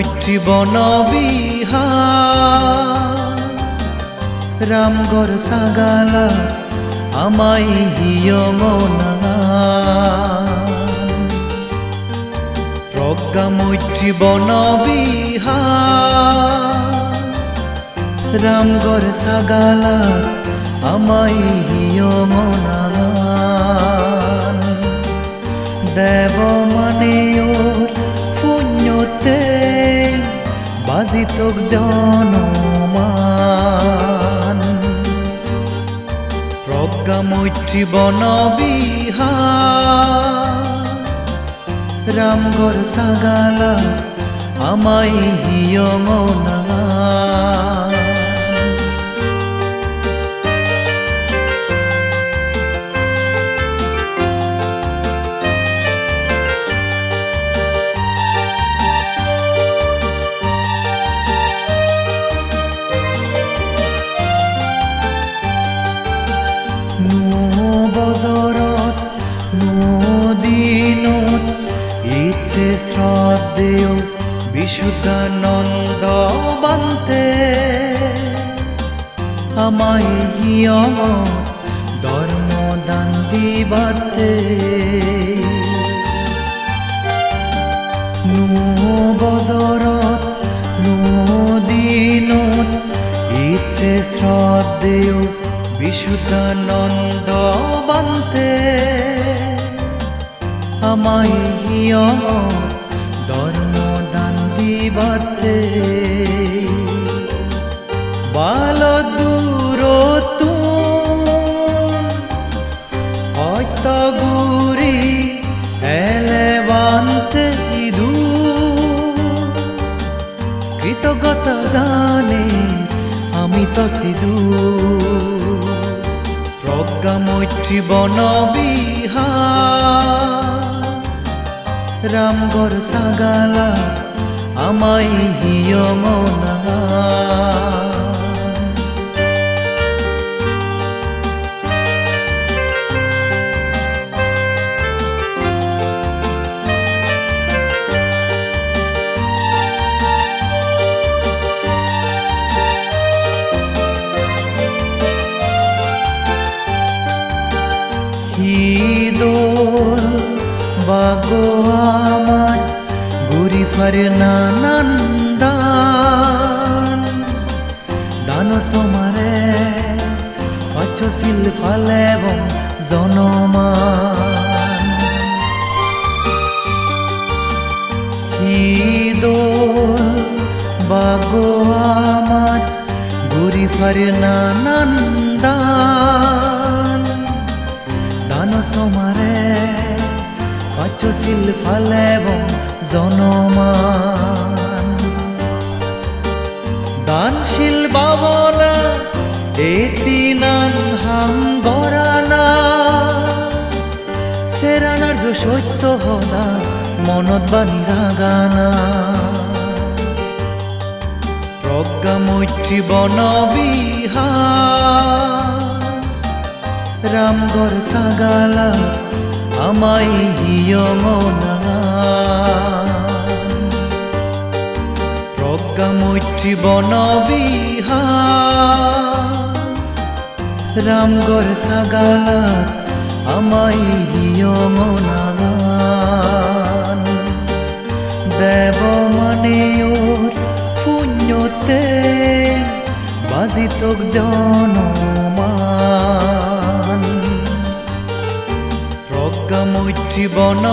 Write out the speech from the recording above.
মৈত্রী বনবিহার রামগড় সাগালা আমাই হিয়মনা প্রজ্ঞা মৈত্রী বনবিহার রামগড় সাগালা আমাই হিয়মনা দেব মানে ওর পুণ্যতে বাজিতক জনমান প্রজ্ঞা মৈত্রী বনবিহার রামগড় সাগালা আমাই হিয়মনা বজৰত নদীনত ইচ্ছে শ্ৰদ্ধেয় বিশুদ্ধানন্দ বান্তে আমায় হিয়ম ধর্ম দান দিবাতে বজৰত নদীনত ইচ্ছে শ্ৰদ্ধেয় বিশুদ্ধানন্দ বান্তে আমায় হিয়ম ধর্ম দান দিবাতে বাল দূর হয়তো গুরি এলে বান্তে ইদু কৃতজ্ঞতা জানে আমি তো সিধু প্রজ্ঞা মৈত্রী বনবিহার রামগড় সাগালা আমাই হিয়মনা দোল বাগো আমার ঘুরি ফারে নানান দান দান সমারে পাচ্ছিল ফালে এবং জনমান দোল বাগো আমার ঘুরি ফারে নানান দান দান সমারে পাচ্ছিল ফালে এবং জনমান দানশীল বাবনা এতি নান হাম গরানা সেরানার যে সত্য হদা মনত বাণী রাগানা প্রজ্ঞা মৈত্রী বনবিহার রামগড় সাগালা আমাই হিয়মনা প্রজ্ঞা মৈত্রী বনবিহার রামগড় সাগালা আমাই হিয়মনা দেব মানে ওর পুণ্যতে বাজিতক জনমান প্রজ্ঞা মৈত্রী বন